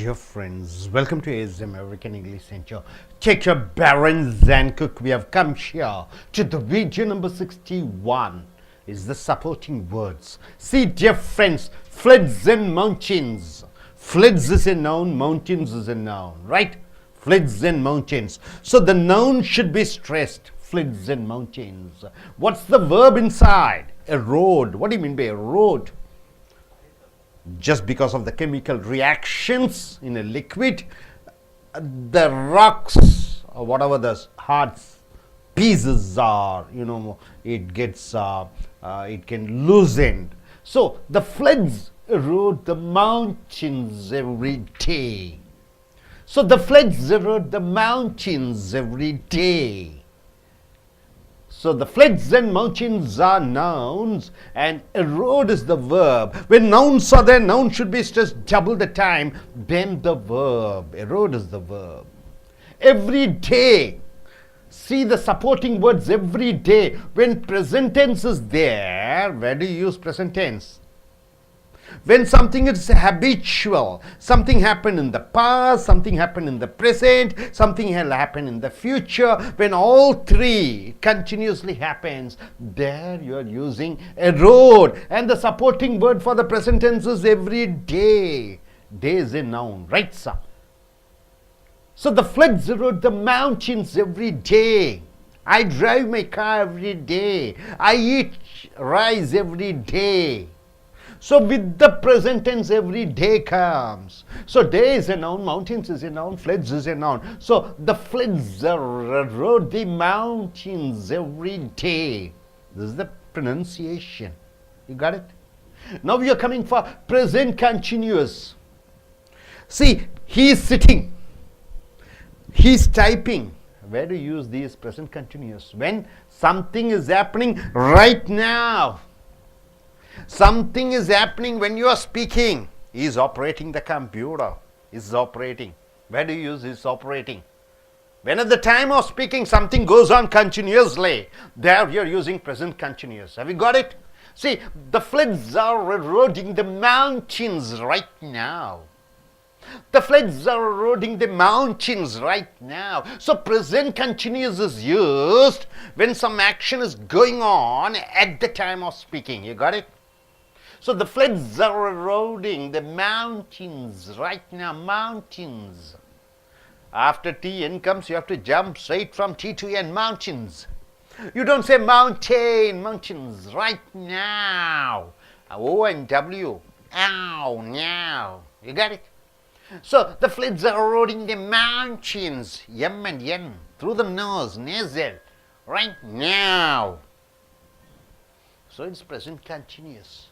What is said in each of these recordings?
Dear friends, welcome to ASM American English Center. Take your barons and cook. We have come here to the video number 61. Is the supporting words. See, dear friends, floods and mountains. Floods is a noun, mountains is a noun, right? Floods and mountains. So the noun should be stressed. Floods and mountains. What's the verb inside? Erode. What do you mean by erode? Just because of the chemical reactions in a liquid, the rocks or whatever the hard pieces are, it gets, it can loosen. So the floods erode the mountains every day. So the floods erode the mountains every day. So the floods and mountains are nouns and erode is the verb. When nouns are there, noun should be stressed double the time, then the verb. Erode is the verb. Every day. See the supporting words every day. When present tense is there, where do you use present tense? When something is habitual, something happened in the past, something happened in the present, something will happen in the future, when all three continuously happens, there you are using erode. And the supporting word for the present tense is every day. Day is a noun, right, sir? So the floods erode the mountains every day. I drive my car every day. I eat rice every day. So with the present tense, every day comes. So day is a noun, mountains is a noun, floods is a noun. So the floods erode the mountains every day. This is the pronunciation. You got it? Now we are coming for present continuous. See, he is sitting. He is typing. Where do you use these present continuous? When something is happening right now. Something is happening when you are speaking. He is operating the computer. He is operating. Where do you use is operating? When at the time of speaking something goes on continuously, there you are using present continuous. Have you got it? See, the floods are eroding the mountains right now. The floods are eroding the mountains right now. So present continuous is used when some action is going on at the time of speaking. You got it? So the floods are eroding the mountains right now. Mountains. After T, N comes, you have to jump straight from T to N. Mountains. You don't say mountain. Mountains right now. O and W. Ow, now. You got it? So the floods are eroding the mountains. M and N. Through the nose. Nasal. Right now. So it's present continuous.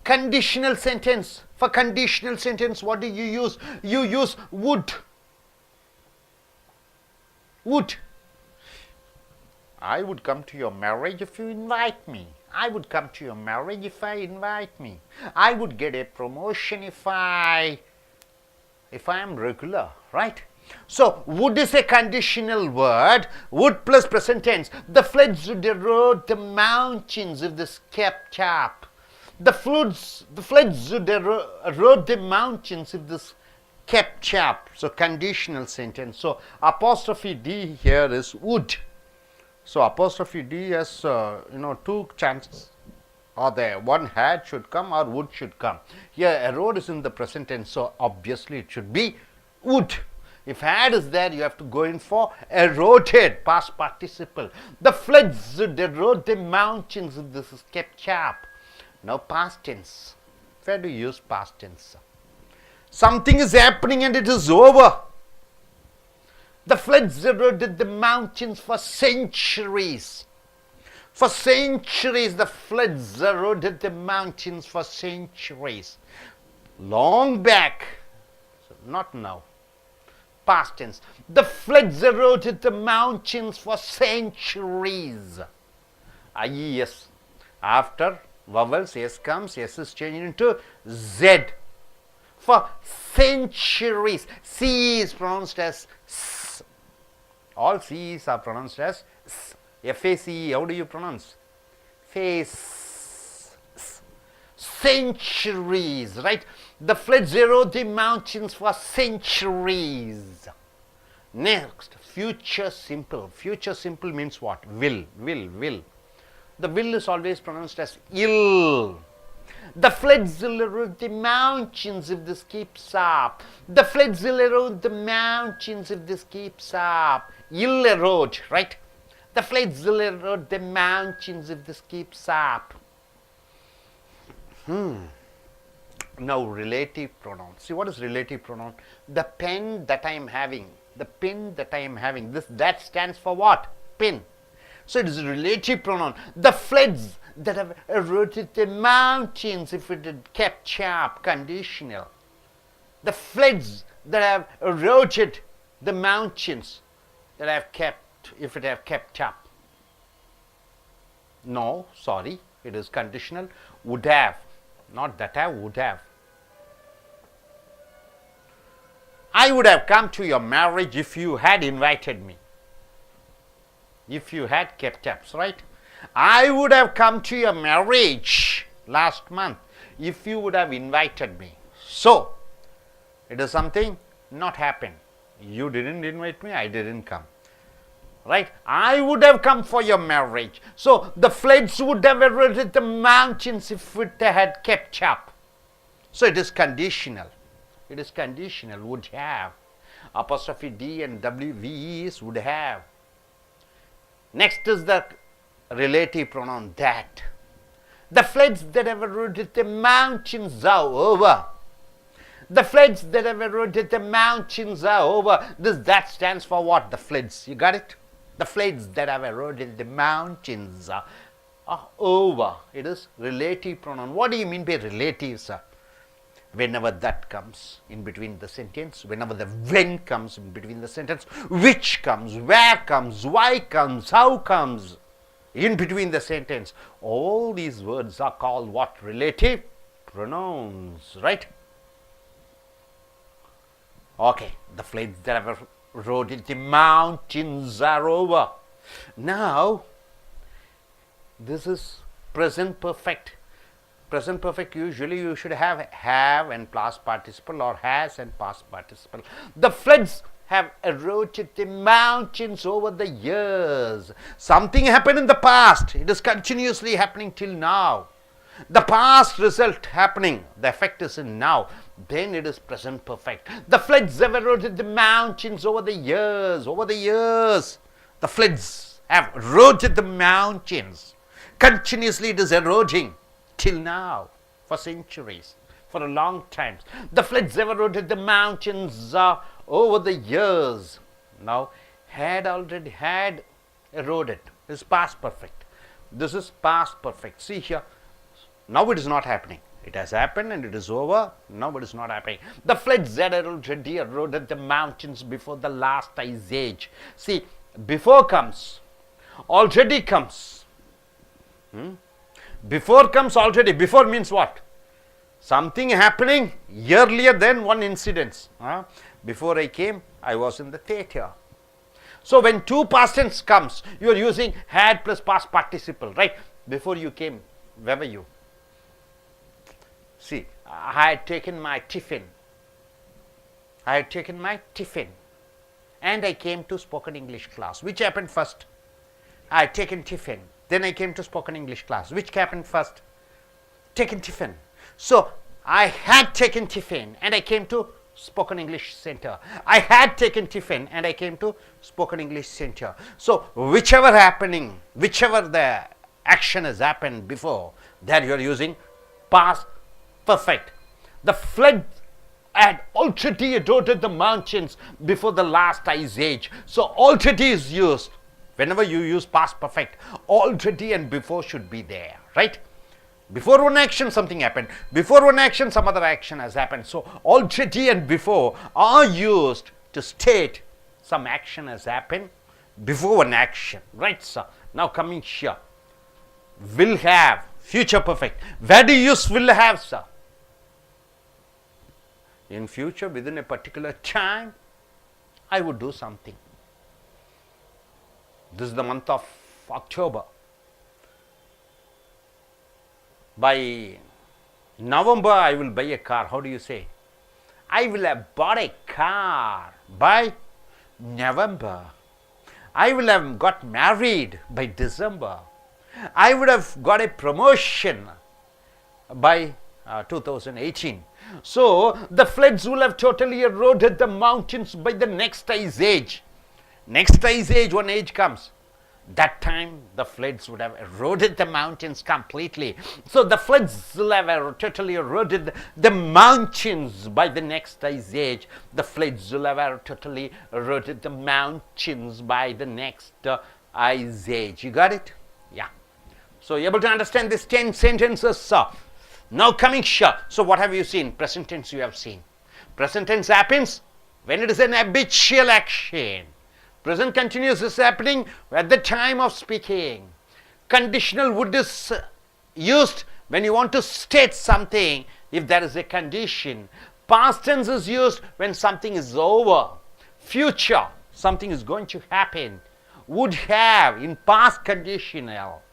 Conditional sentence. For conditional sentence, what do you use? You use would. Would. I would come to your marriage if you invite me. I would come to your marriage if I invite me. I would get a promotion if I am regular, right? So, would is a conditional word. Would plus present tense. The floods would erode the mountains if this kept up. The floods would erode the mountains if this kept up. So conditional sentence. So apostrophe D here is would. So apostrophe D has two chances are there. One had should come or would should come. Here erode is in the present tense. So obviously it should be would. If had is there, you have to go in for eroded, past participle. The floods would erode the mountains if this is kept up. Now past tense. Where do you use past tense? Something is happening and it is over. The floods eroded the mountains for centuries. For centuries the floods eroded the mountains for centuries. Long back. So not now. Past tense. The floods eroded the mountains for centuries. IES. After vowels, S comes, S is changed into Z. For centuries. C is pronounced as S. All C's are pronounced as S. F-A-C-E, how do you pronounce? Face. centuries, right? The floods erode the mountains for centuries. Next, future simple. Future simple means what? Will. The will is always pronounced as ill. The floods will erode the mountains if this keeps up. The floods will erode the mountains if this keeps up. Ill erode, right? The floods will erode the mountains if this keeps up. Now relative pronoun. See, what is relative pronoun? The pen that I am having. The pen that I am having. That stands for what? Pen. So it is a relative pronoun. The floods that have eroded the mountains if it had kept sharp, conditional. The floods that have eroded the mountains that have kept, if it have kept up. No, sorry, it is conditional. Would have, not that have, would have. I would have come to your marriage if you had invited me. If you had kept up, right? I would have come to your marriage last month if you would have invited me. So, it is something not happened. You didn't invite me, I didn't come. Right? I would have come for your marriage. So, the floods would have eroded the mountains if it had kept up. So, it is conditional. It is conditional, would have. Apostrophe D and WVEs would have. Next is the relative pronoun that. The floods that have eroded the mountains are over. The floods that have eroded the mountains are over. That stands for what? The floods. You got it? The floods that have eroded the mountains are over. It is relative pronoun. What do you mean by relative, sir? Whenever that comes in between the sentence, whenever the when comes in between the sentence, which comes, where comes, why comes, how comes in between the sentence, all these words are called what? Relative pronouns, right? Okay, the floods that have eroded the mountains are over. Now, this is present perfect. Present perfect, usually you should have and past participle, or has and past participle. The floods have eroded the mountains over the years. Something happened in the past. It is continuously happening till now. The past result happening, the effect is in now. Then it is present perfect. The floods have eroded the mountains over the years. Over the years, the floods have eroded the mountains. Continuously it is eroding till now, for centuries, for a long time. The floods have eroded the mountains over the years. Now, had already had eroded is past perfect. This is past perfect. See here, now it is not happening. It has happened and it is over. Now it is not happening. The floods had already eroded the mountains before the last ice age. See, before comes, already comes. Before comes already. Before means what? Something happening earlier than one incident. Before I came, I was in the theater. So when two past tense comes, you are using had plus past participle, right? Before you came, where were you? See, I had taken my tiffin. I had taken my tiffin. And I came to spoken English class. Which happened first? I had taken tiffin. Then I came to spoken English class. Which happened first? Taken tiffin. So, I had taken tiffin and I came to spoken English center. I had taken tiffin and I came to spoken English center. So, whichever happening, whichever the action has happened before, there you are using past perfect. The flood had already eroded the mountains before the last ice age. So, already is used. Whenever you use past perfect, already and before should be there, right? Before one action, something happened. Before one action, some other action has happened. So, already and before are used to state some action has happened before one action, right, sir? Now, coming here, will have, future perfect. Where do you use will have, sir? In future, within a particular time, I would do something. This is the month of October. By November, I will buy a car. How do you say? I will have bought a car by November. I will have got married by December. I would have got a promotion by 2018. So the floods will have totally eroded the mountains by the next ice age. Next ice age, when age comes, that time the floods would have eroded the mountains completely. So the floods will have totally eroded the mountains by the next ice age. The floods will have totally eroded the mountains by the next ice age. You got it? Yeah. So you're able to understand these 10 sentences. Now coming here. So what have you seen? Present tense you have seen. Present tense happens when it is an habitual action. Present continuous is happening at the time of speaking. Conditional would is used when you want to state something, if there is a condition. Past tense is used when something is over. Future, something is going to happen. Would have in past conditional.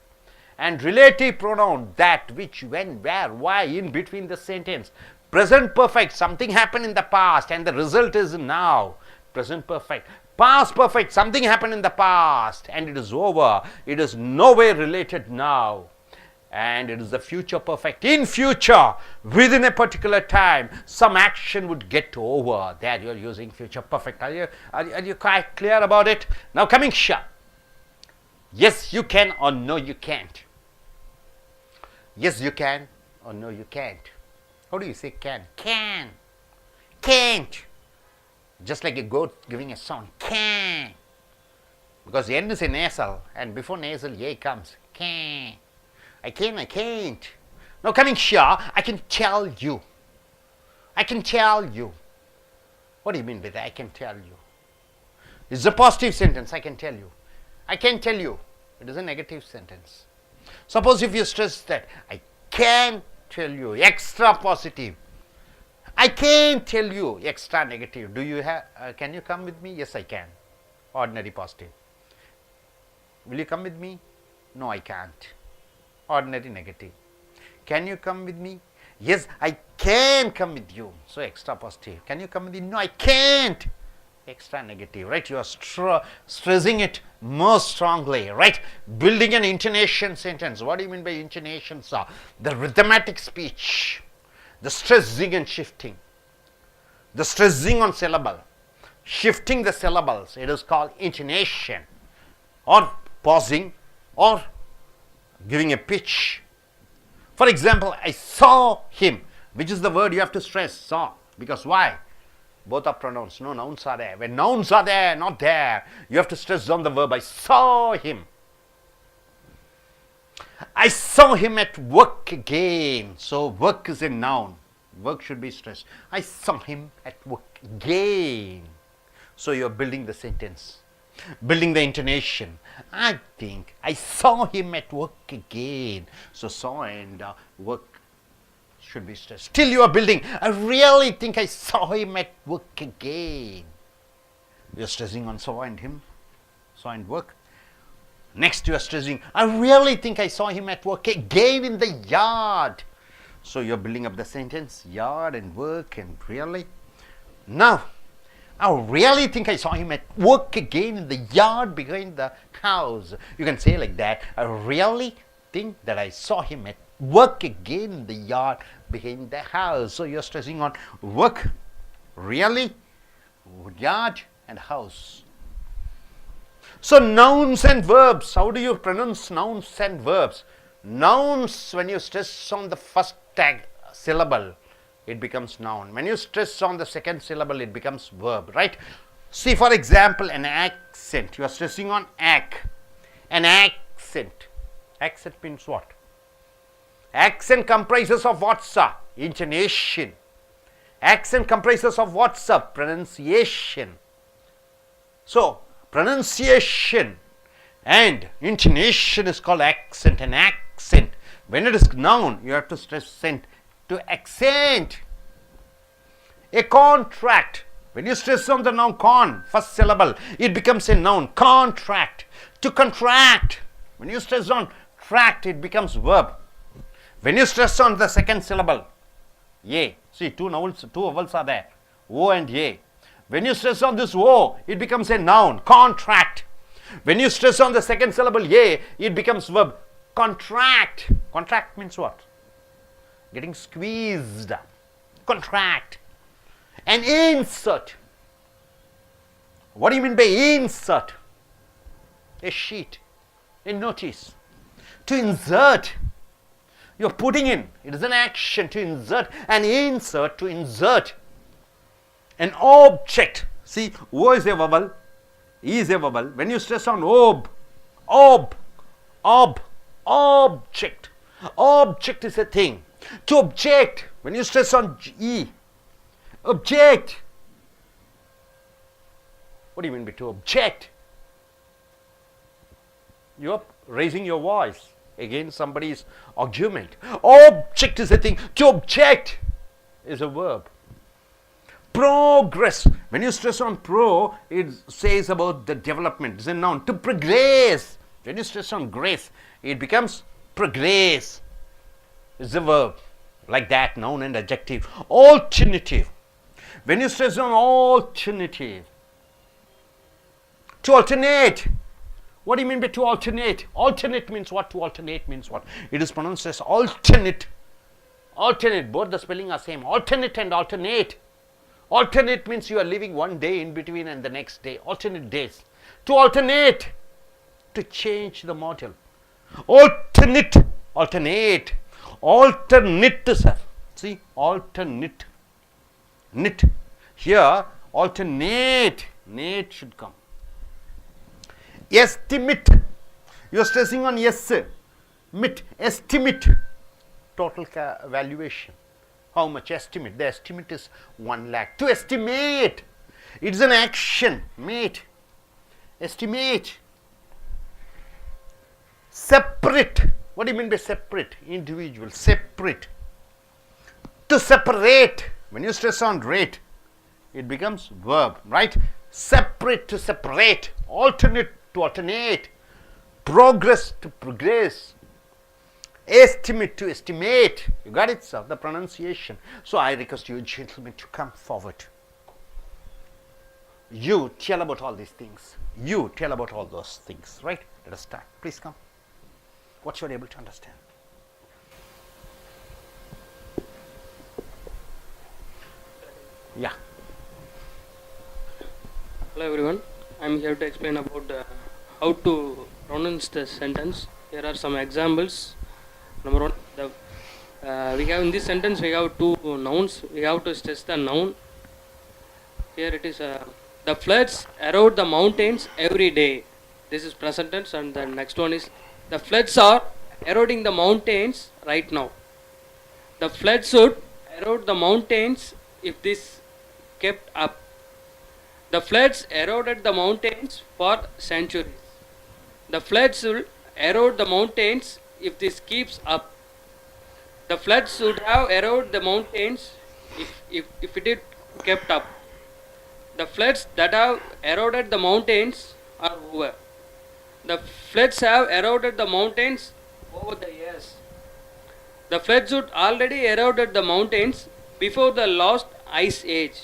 And relative pronoun, that, which, when, where, why, in between the sentence. Present perfect, something happened in the past and the result is now. Present perfect. Past perfect, something happened in the past and it is over. It is nowhere related now. And it is the future perfect. In future, within a particular time, some action would get over. There you are using future perfect. Are you quite clear about it? Now coming here. Yes, you can, or no, you can't. Yes, you can, or no, you can't. How do you say can? Can. Can't. Just like a goat giving a sound. Can. Because the end is a nasal and before nasal A comes. Can. I can, I can't. Now coming here, I can tell you. I can tell you. What do you mean by that? I can tell you. It's a positive sentence. I can tell you. I can tell you. It is a negative sentence. Suppose if you stress that, I can tell you, extra positive. I can tell you, extra negative. Do you have, can you come with me? Yes, I can. Ordinary positive. Will you come with me? No, I can't. Ordinary negative. Can you come with me? Yes, I can come with you. So extra positive. Can you come with me? No, I can't. Extra negative, right? You are stressing it more strongly, right? Building an intonation sentence. What do you mean by intonation, sir? The rhythmatic speech. The stressing and shifting. The stressing on syllable. Shifting the syllables. It is called intonation. Or pausing. Or giving a pitch. For example, I saw him. Which is the word you have to stress? Saw. Because why? Both are pronouns. No, nouns are there. When nouns are there, not there, you have to stress on the verb. I saw him. I saw him at work again. So work is a noun. Work should be stressed. I saw him at work again. So you're building the sentence. Building the intonation. I think I saw him at work again. So saw and work should be stressed. Still you are building. I really think I saw him at work again. You are stressing on saw and him. Saw and work. Next you are stressing. I really think I saw him at work again in the yard. So you are building up the sentence. Yard and work and really. Now, I really think I saw him at work again in the yard behind the house. You can say like that. I really think that I saw him at work again in the yard behind the house. So you're stressing on work, really, yard and house. So nouns and verbs. How do you pronounce nouns and verbs? Nouns, when you stress on the first syllable, it becomes noun. When you stress on the second syllable, it becomes verb, right? See, for example, an accent. You are stressing on an accent. Accent means what? Accent comprises of what, sir? Intonation. Accent comprises of what, sir? Pronunciation. So, pronunciation and intonation is called accent. An accent. When it is noun, you have to stress scent to accent. A contract. When you stress on the noun first syllable, it becomes a noun. Contract. To contract. When you stress on tract, it becomes verb. When you stress on the second syllable, A, see two vowels are there, O and A. When you stress on this O, it becomes a noun, contract. When you stress on the second syllable A, it becomes verb, contract. Contract means what? Getting squeezed. Contract. And insert. What do you mean by insert? A sheet, a notice. To insert, you're putting in. It is an action to insert. And insert, to insert an object. See, O is a vowel, E is a vowel. When you stress on object. Object is a thing. To object, when you stress on E, object. What do you mean by to object? You're raising your voice against somebody's argument. Object is a thing. To object is a verb. Progress. When you stress on pro, it says about the development. It's a noun. To progress. When you stress on grace, it becomes progress. It's a verb. Like that, noun and adjective. Alternative. When you stress on alternative, to alternate. What do you mean by to alternate? Alternate means what? To alternate means what? It is pronounced as alternate. Alternate, both the spelling are same. Alternate and alternate. Alternate means you are living one day in between and the next day. Alternate days. To alternate, to change the modal. Alternate, alternate. Alternate, sir. See, alternate. Knit. Here, alternate. Nate should come. Estimate. You are stressing on yes. Mit. Estimate. Total valuation. How much estimate? The estimate is 1 lakh. To estimate. It is an action. Mate. Estimate. Separate. What do you mean by separate? Individual. Separate. To separate. When you stress on rate, it becomes verb, right? Separate, to separate. Alternate, to alternate. Progress, to progress. Estimate, to estimate. You got it, sir? The pronunciation. So I request you, gentlemen, to come forward. You tell about all these things. You tell about all those things, right? Let us start. Please come. What you are able to understand. Yeah. Hello everyone, I am here to explain about how to pronounce the sentence. Here are some examples. Number one, we have in this sentence we have two nouns. We have to stress the noun. Here it is, the floods erode the mountains every day. This is present tense, and the next one is the floods are eroding the mountains right now. The floods should erode the mountains if this kept up. The floods eroded the mountains for centuries. The floods will erode the mountains if this keeps up. The floods should have eroded the mountains if it kept up. The floods that have eroded the mountains are over. The floods have eroded the mountains over the years. The floods should already eroded the mountains before the last ice age.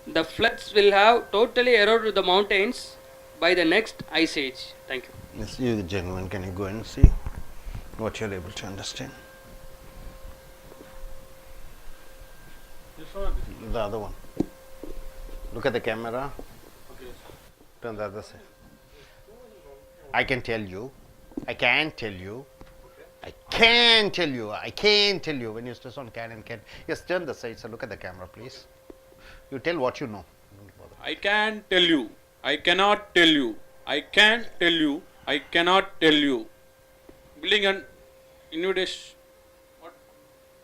The floods will have totally eroded the mountains by the next ice age. Thank you. Yes, you gentlemen, can you go and see what you are able to understand? The other one. Look at the camera. Okay. Turn the other side. I can tell you. I can tell you. I can tell you. I can tell you. When you stress on can and can. Yes, turn the side. So look at the camera, please. You tell what you know. I can tell you. I cannot tell you. I can tell you. I cannot tell you. Building an invitation. What?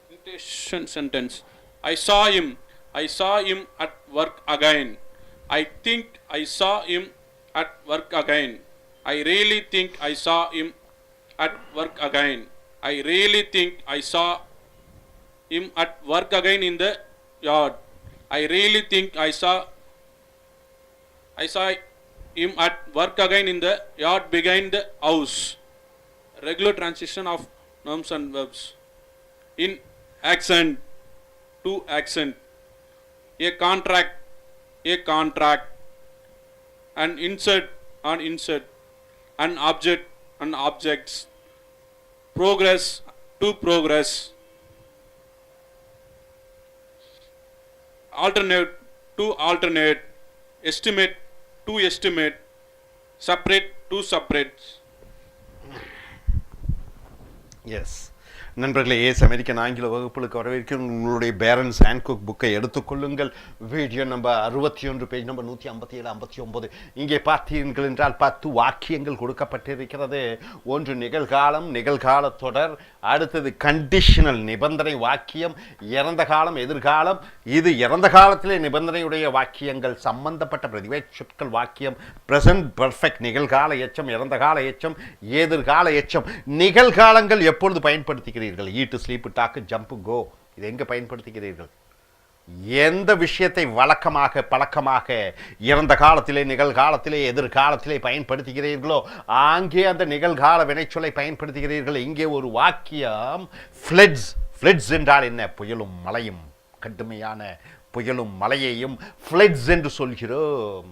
Invitation sentence. I saw him. I saw him at work again. I think I saw him at work again. I really think I saw him at work again. I really think I saw him at work again in the yard. I really think I saw him at work again in the yard behind the house. Regular transition of nouns and verbs. In accent, to accent. A contract, an insert, an insert, an object, an objects. Progress, to progress. Alternate, to alternate. Estimate, to estimate. Separate, to separate. Yes நண்பர்களே, ace American ஆங்கில வகுப்புகளுக்கு வரவேற்கும். உங்களுடைய Barron's handbook புக்கை எடுத்துக்கொள்ளுங்கள். Video number 61, page number 157, 59. இங்கே பார்த்தீர்கள் என்றால் 10 வாக்கியங்கள் கொடுக்கப்பட்டிருக்கிறது. ஒன்று நிகழ்காலம், நிகழ்கால தொடர். அடுத்தது கண்டிஷனல், நிபந்தனை வாக்கியம். இறந்த காலம், எதிர்காலம். இது இறந்த காலத்திலே நிபந்தனையுடைய வாக்கியங்கள். சம்பந்தப்பட்ட பிரதிவேட் சொற்கள் வாக்கியம். பிரசன்ட் பர்ஃபெக்ட், நிகழ்கால எச்சம், இறந்த கால எச்சம், எதிர்கால எச்சம். நிகழ்காலங்கள் எப்பொழுது பயன்படுத்துகிறீர்கள்? ஈட், ஸ்லீப், டாக், ஜம்ப், கோ. இது எங்க பயன்படுத்துகிறீர்கள்? எந்த விஷயத்தை வழக்கமாக பழக்கமாக இறந்த காலத்திலே, நிகழ்காலத்திலே, எதிர்காலத்திலே பயன்படுத்துகிறீர்களோ அங்கே அந்த நிகழ்கால வினைச்சொல்லை பயன்படுத்துகிறீர்கள். இங்கே ஒரு வாக்கியம் ஃப்ளட்ஸ். ஃப்ளட்ஸ் என்றால் என்ன? புயலும் மழையும், கடுமையான புயலும் மழையையும் ஃப்ளட்ஸ் என்று சொல்கிறோம்.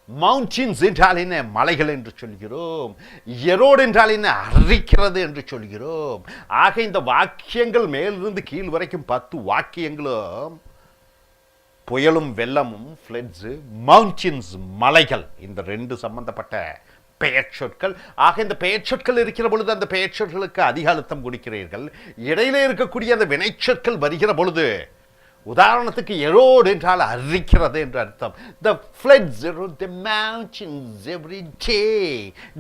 மவுண்டன்ஸ் என்றால் என்ன? மலைகள் என்று சொல்கிறோம். எரோடு என்றால் என்ன? அரிக்கிறது என்று சொல்கிறோம். ஆக இந்த வாக்கியங்கள் மேலிருந்து கீழ் வரைக்கும் 10 வாக்கியங்களும் புயலும் வெள்ளமும், ஃப்ளட்ஸ், மவுண்டன்ஸ், மலைகள், இந்த 2 சம்பந்தப்பட்ட பெயர் சொற்கள். ஆக இந்த பெயர் சொற்கள் இருக்கிற பொழுது அந்த பெயர் சொற்களுக்கு அதிக அழுத்தம் கொடுக்கிறீர்கள். இடையிலே இருக்கக்கூடிய அந்த வினைச்சொற்கள் வருகிற பொழுது, உதாரணத்துக்கு எரோடு என்றால் அரிக்கிறது என்று அர்த்தம். The floods erode the mountains every day.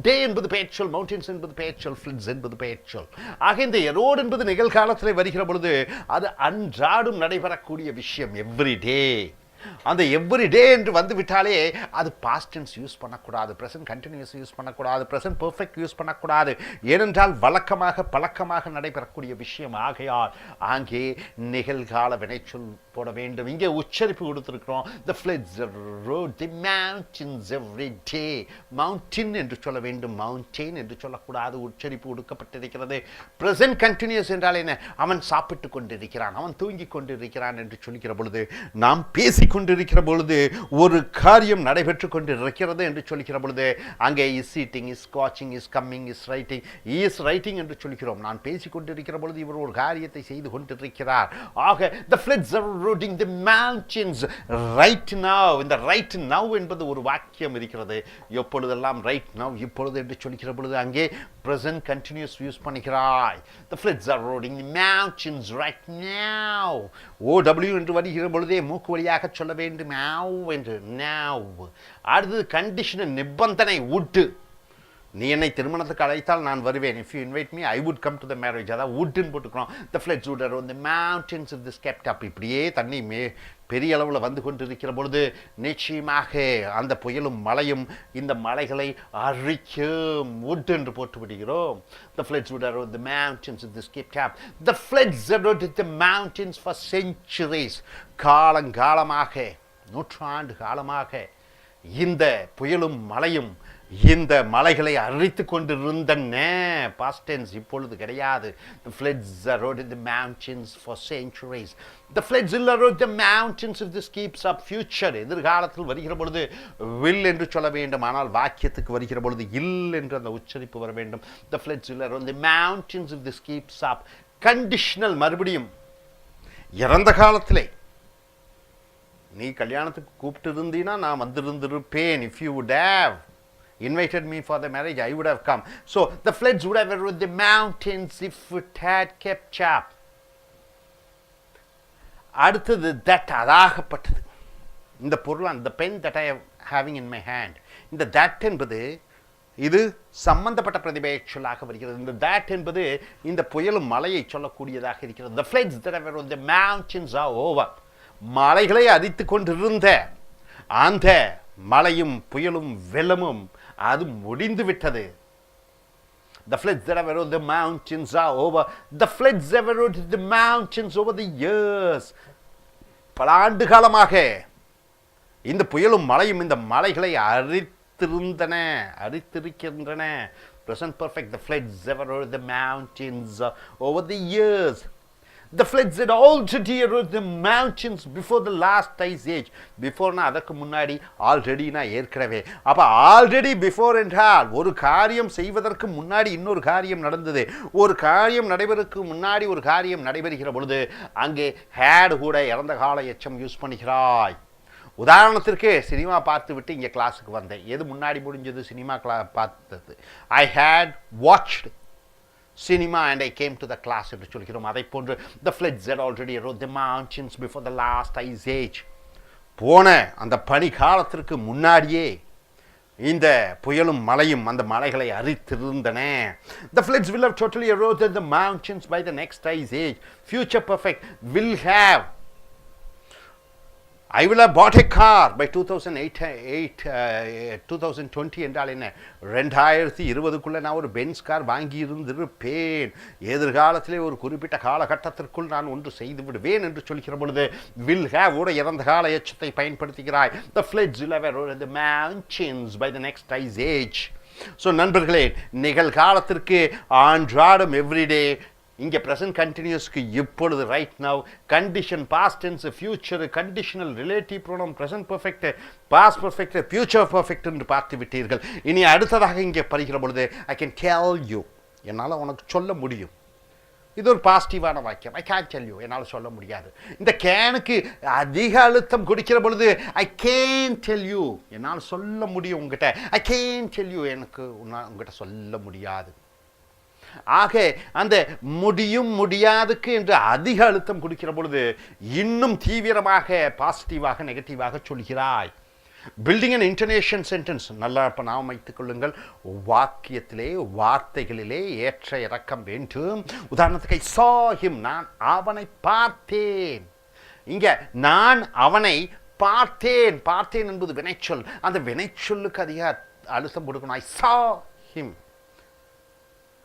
Day என்பது பெயர்ச்சொல், mountains என்பது பெயர்ச்சொல், floods என்பது பெயர்ச்சொல். ஆக இந்த எரோடு என்பது நிகழ்காலத்தில் வருகிற பொழுது அது அன்றாடும் நடைபெறக்கூடிய விஷயம். Every day. அந்த எவ்ரி டே என்று வந்து விட்டாலே அது பாஸ்ட் டென்ஸ் யூஸ் பண்ணக்கூடாது, ப்ரெசன்ட் கண்டினியூஸ் யூஸ் பண்ணக்கூடாது, ப்ரெசன்ட் பெர்ஃபெக்ட் யூஸ் பண்ணக்கூடாது. ஏனென்றால் வழக்கமாக பழக்கமாக நடைபெறக்கூடிய விஷயம். ஆகையால் அங்கே நிகழ்கால வினைச்சொல் போட வேண்டும். இங்கே உச்சரிப்பு கொடுத்திருக்கிறோம். The floods erode the mountains every day. Mountain என்று சொல்ல வேண்டும், மவுண்டெயின் என்று சொல்லக்கூடாது. உச்சரிப்பு கொடுக்கப்பட்டிருக்கிறது. ப்ரெசன்ட் கண்டினியூஸ் என்றால் என்ன? அவன் சாப்பிட்டு கொண்டிருக்கிறான், அவன் தூங்கி கொண்டிருக்கிறான் என்று சொல்லிக்கிற பொழுது, நாம் பேசி கொண்டிருக்கிற பொழுது ஒரு காரியம் நடைபெற்று கொண்டிருக்கிறது என்று சொல்லிக்கிற பொழுது அங்கே இஸ் ஈட்டிங், இஸ் வாட்சிங், is coming, is writing, is writing என்று சொல்கிறோம். நான் பேசி கொண்டிருக்கிற பொழுது இவர் ஒரு காரியத்தை செய்து கொண்டிருக்கிறார். ஆக the floods are eroding the mountains right now. இந்த right now என்பது ஒரு வாக்கியம் இருக்கிறது. எப்பொழுதெல்லாம் right now, இப்பொழுது என்று சொல்லிக்கிற பொழுது அங்கே present continuous யூஸ் பண்ணுகிறாய். The floods are eroding the mountains right now. OW என்று வருகிற பொழுதே மூக்கு வழியாக சொல்ல வேண்டும், என்று. now. அடுத்தது கண்டிஷனல், நிபந்தனை, would. நீ என்னை திருமணத்துக்கு அழைத்தால் நான் வருவேன். if you invite me I would come to the marriage. அதான் would போட்டுக்கிறோம். the floods would erode the mountains of this kept up. இப்படியே தண்ணி பெரிய அளவில் வந்து கொண்டிருக்கிற பொழுது நிச்சயமாக அந்த புயலும் மழையும் இந்த மலைகளை அரிக்கும். would என்று போட்டு விடுகிறோம். the floods would erode the mountains of this kept up. the floods eroded the mountains for centuries. காலங்காலமாக, நூற்றாண்டு காலமாக இந்த புயலும் மழையும் இந்த மலைகளை அரித்து கொண்டிருந்தன. பாஸ்ட் டென்ஸ், இப்பொழுது கிடையாது. The floods eroded the mountains for centuries. The floods will erode the mountains if this keeps up. future, எதிர்காலத்தில் வருகிற பொழுது will என்று சொல்ல வேண்டும். ஆனால் வாக்கியத்துக்கு வருகிற பொழுது இல் என்று அந்த உச்சரிப்பு வர வேண்டும். The floods will erode the mountains if this keeps up. Conditional, மறுபடியும் இறந்த காலத்திலே நீ கல்யாணத்துக்கு கூப்பிட்டு இருந்தீனா நான் வந்திருந்திருப்பேன். if you would have invited me for the marriage I would have come. So the floods would have eroded the mountains if it had kept up. அடுத்தது that, அதாகப்பட்டது. இந்த பொருள், அந்த pen that I am having in my hand. இந்த that என்பது இது சம்பந்தப்பட்ட பிரதிபெயர் சொல்லாக வருகிறது. இந்த that என்பது இந்த புயலும் மலையை சொல்லக்கூடியதாக இருக்கிறது. the floods that have eroded the mountains are over. மலைகளை அரித்து கொண்டிருந்த அந்த மழையும் புயலும் வெள்ளமும் அது முடிந்து விட்டது. The floods that have eroded the mountains are over. The floods have eroded the mountains over the years. பல ஆண்டு காலமாக இந்த புயலும் மழையும் இந்த மலைகளை அரித்திருக்கின்றன. Present perfect, the floods ever over the mountains over the years. The floods had already eroded the mountains before the last ice age. Before na அதற்கு முன்னாடி already na ஏற்கனவே. அப்ப already before என்றால் ஒரு காரியம் செய்வதற்கு முன்னாடி இன்னொரு காரியம் நடந்தது. ஒரு காரியம் நடைபெறுவதற்கு முன்னாடி ஒரு காரியம் நடைபெறுகிற பொழுது அங்கே had கூட இறந்த கால எச்சம் யூஸ் பண்ணுகிறாய். உதாரணத்திற்கு சினிமா பார்த்து விட்டு இங்கே கிளாஸுக்கு வந்தேன். எது முன்னாடி முடிஞ்சது? சினிமா பார்த்தது. I had watched cinema and I came to the class என்று சொல்கிறோம். அதை போன்று the floods had already eroded the mountains before the last ice age. போன அந்த பனி காலத்திற்கு முன்னாடியே இந்த புயலும் மழையும் அந்த மலைகளை அரித்திருந்தன. The floods will have totally eroded the mountains by the next ice age. Future perfect will have. I will have bought a car by 2020 என்றால் என்ன? 2020க்குள்ள நான் ஒரு பென்ஸ் கார் வாங்கி இருந்திருப்பேன். எதிர்காலத்திலே ஒரு குறிப்பிட்ட காலகட்டத்திற்குள் நான் ஒன்று செய்து விடுவேன் என்று சொல்கிற பொழுது will have ஓட இறந்த கால எச்சத்தை பயன்படுத்துகிறாய். The floods will have eroded the mountains by the next ice age. So நண்பர்களே, நிகழ்காலத்திற்கு அன்றாடம் எவ்ரிடே, இங்கே ப்ரெசன்ட் கண்டினியூஸ்க்கு இப்பொழுது right now, condition past tense, future, conditional, relative pronoun, present perfect, past perfect, future perfect என்று பார்த்து விட்டீர்கள். இனி அடுத்ததாக இங்கே படிக்கிற பொழுது ஐ கேன் டெல் யூ, என்னால் உனக்கு சொல்ல முடியும். இது ஒரு பாசிட்டிவான வாக்கியம். ஐ கேன் டெல் யூ, என்னால் சொல்ல முடியாது. இந்த கேனுக்கு அதிக அழுத்தம் கொடுக்கிற பொழுது ஐ கேன் டெல் யூ, என்னால் சொல்ல முடியும் உங்ககிட்ட. ஐ கேன் டெல் யூ, எனக்கு உங்ககிட்ட சொல்ல முடியாது. ஆக அந்த முடியும் முடியாதுக்கு என்று அதிக அழுத்தம் கொடுக்கிற பொழுது இன்னும் தீவிரமாக பாசிட்டிவாக நெகட்டிவாக சொல்கிறாய். பில்டிங் அன் இன்டர்நேஷன் சென்டென்ஸ் நல்லா இப்போ நாம் வைத்துக் கொள்ளுங்கள். வாக்கியத்திலே வார்த்தைகளிலே ஏற்ற இறக்கம் வேண்டும். உதாரணத்துக்கு I saw him, நான் அவனை பார்த்தேன். இங்க நான் அவனை பார்த்தேன், பார்த்தேன் என்பது வினைச்சொல். அந்த வினைச்சொல்லுக்கு அதிக அழுத்தம் கொடுக்கணும். I saw him.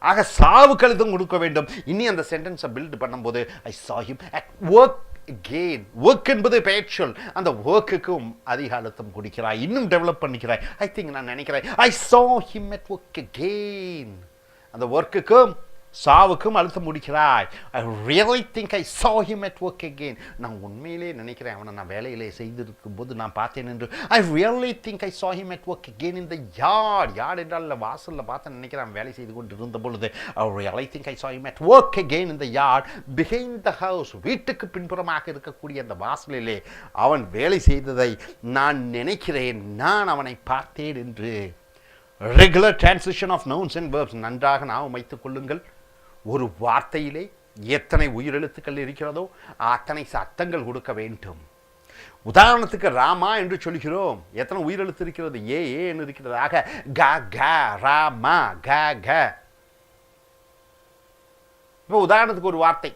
ஆக சாவுக்கு அழுத்தம் கொடுக்க வேண்டும். இனி அந்த சென்டென்ஸை பில்ட் பண்ணும்போது I saw him at work again. Work என்பது பெயர்ச்சொல். அந்த ஒர்க்குக்கும் அதிக அழுத்தம் கொடுக்கிறாய், இன்னும் டெவலப் பண்ணிக்கிறாய். ஐ திங்க், நான் நினைக்கிறேன் I saw him at work again. அந்த ஒர்க்குக்கும் சாவுக்கும் அழுத்தம் முடிக்கிறாய். I really think I saw him at work again. நான் உண்மையிலே நினைக்கிறேன் அவனை நான் வேலையிலே செய்திருக்கும் போது நான் பார்த்தேன் என்று. I really think I saw him at work again in the yard. Yard என்றால் வாசலில் பார்த்து நினைக்கிறேன் வேலை செய்து கொண்டு இருந்த பொழுது. I really think I saw him at work again in the yard behind the house. வீட்டுக்கு பின்புறமாக இருக்கக்கூடிய அந்த வாசலிலே அவன் வேலை செய்ததை நான் நினைக்கிறேன், நான் அவனை பார்த்தேன் என்று. Regular transition of nouns and verbs நன்றாக நாம் வைத்துக் கொள்ளுங்கள். ஒரு வார்த்தையிலே எத்தனை உயிரெழுத்துக்கள் இருக்கிறதோ அத்தனை சத்தங்கள் கொடுக்க வேண்டும். உதாரணத்துக்கு ராமா என்று சொல்கிறோம், எத்தனை உயிரெழுத்து இருக்கிறது? ஏன்னு இருக்கிறது. ஆக க க ராமா க க. இப்போ உதாரணத்துக்கு ஒரு வார்த்தை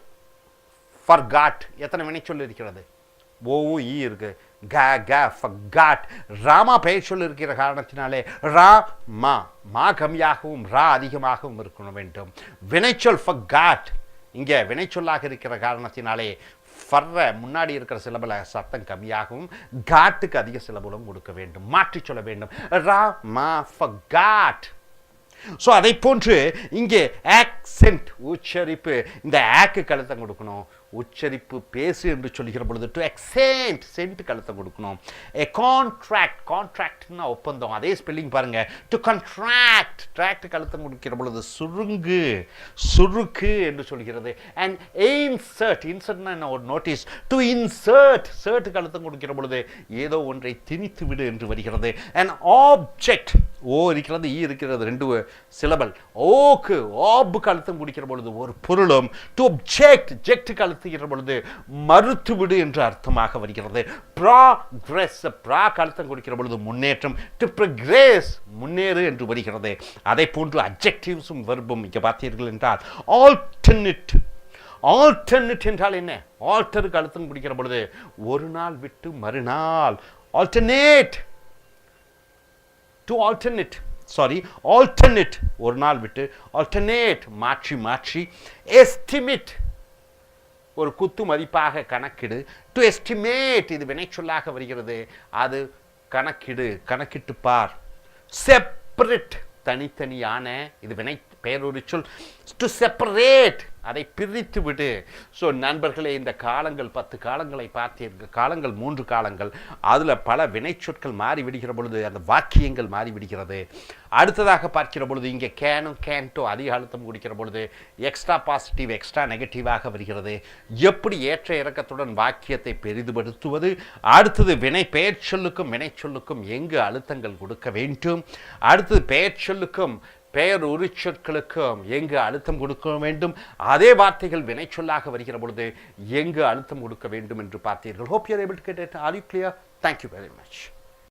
forgot, எத்தனை வினைச்சொல் இருக்கிறது? ஓவும் ஈ இருக்கு. க க forgot. ராமா பெயர் சொல் இருக்கிற காரணத்தினாலே ரா மா, மா கம்மியாகவும் ரா அதிகமாகவும் இருக்க வேண்டும். வினைச்சொல் forgot இங்கே வினைச்சொல்லாக இருக்கிற காரணத்தினாலே ஃபர்ற முன்னாடி இருக்கிற சிலபல சத்தம் கம்மியாகவும் காட்டுக்கு அதிக சிலபலும் கொடுக்க வேண்டும், மாற்றி சொல்ல வேண்டும். ரா மா forgot. ஸோ அதை போன்று இங்கே ஆக்சென்ட் உச்சரிப்பு, இந்த ஆக்கு அழுத்தம் கொடுக்கணும். உச்சரிப்பு பேசு என்று சொல்லுகிற பொழுது டு அக்சென்ட், சென்ட்டுக்கு அழுத்தம் கொடுக்கணும். எ கான்ட்ராக்ட், கான்ட்ராக்ட்னா ஒப்பந்தம், அதே ஸ்பெல்லிங் பாருங்க. டு கான்ட்ராக்ட், ட்ராக்டுக்கு அழுத்தம் கொடுக்கிற பொழுது சுருங்கு, சுருக்கு என்று சொல்கிறது. அண்ட் இன்சர்ட், இன்சர்ட்னா என்ன? ஒரு நோட்டீஸ். டு இன்சர்ட், சர்ட்டுக்கு அழுத்தம் கொடுக்கிற பொழுது ஏதோ ஒன்றை திணித்து விடு என்று வருகிறது. அண்ட் ஆப்ஜெக்ட், ஓ இருக்கிறது ஈ இருக்கிறது, ரெண்டு சிலபல். ஓக்கு ஆப்புக்கு அழுத்தம் கொடுக்கிற பொழுது ஒரு பொருளும். டு ஒப்ஜெக்ட், ஜெக்டுக்கு அழுத்துகிற பொழுது மறுத்துவிடு என்று அர்த்தமாக வருகிறது. ப்ராக்ரெஸ், ப்ராக் அழுத்தம் கொடுக்கிற பொழுது முன்னேற்றம். டு ப்ரக்ரெஸ், முன்னேறு என்று வருகிறது. அதை போன்று அட்ஜெக்டிவ்ஸும் வெர்பும் இங்கே பார்த்தீர்கள் என்றால் ஆல்டர்னேட். ஆல்டர்னேட் என்றால் என்ன? ஆல்டருக்கு அழுத்தம் கொடுக்கிற பொழுது ஒரு நாள் விட்டு மறுநாள். Alternate, to alternate, sorry alternate ஒரு நாள் விட்டு, ஆல்டர்னேட் மாற்றி மாற்றி. எஸ்டிமேட் ஒரு குத்து மதிப்பாக கணக்கிடு. டு எஸ்டிமேட் இது வினைச்சொல்லாக வருகிறது, அது கணக்கிடு, கணக்கிட்டு பார். செப்பரேட் தனித்தனியான இது வினை பெயரொரு சொல். டு செப்பரேட், அதை பிரித்து விடு. ஸோ நண்பர்களே, இந்த காலங்கள் 10 காலங்களை பார்த்தீர்கள். காலங்கள் 3 காலங்கள். அதில் பல வினைச்சொற்கள் மாறிவிடுகிற பொழுது அந்த வாக்கியங்கள் மாறிவிடுகிறது. அடுத்ததாக பார்க்கிற பொழுது இங்கே கேனும் கேன்ட்டோ அதிக அழுத்தம் கொடுக்கிற பொழுது எக்ஸ்ட்ரா பாசிட்டிவ் எக்ஸ்ட்ரா நெகட்டிவாக வருகிறது. எப்படி ஏற்ற இறக்கத்துடன் வாக்கியத்தை பெரிதுபடுத்துவது, அடுத்தது வினை பெயர் சொல்லுக்கும் வினைச்சொல்லுக்கும் எங்கு அழுத்தங்கள் கொடுக்க வேண்டும், அடுத்தது பெயர் சொல்லுக்கும் பெயர் உரிச்சொற்களுக்கும் எங்கு அழுத்தம் கொடுக்க வேண்டும், அதே வார்த்தைகள் வினைச்சொல்லாக வருகிற பொழுது எங்கு அழுத்தம் கொடுக்க வேண்டும் என்று பார்த்தீர்கள். Hope you are able to get it. Are you clear? Thank you very much.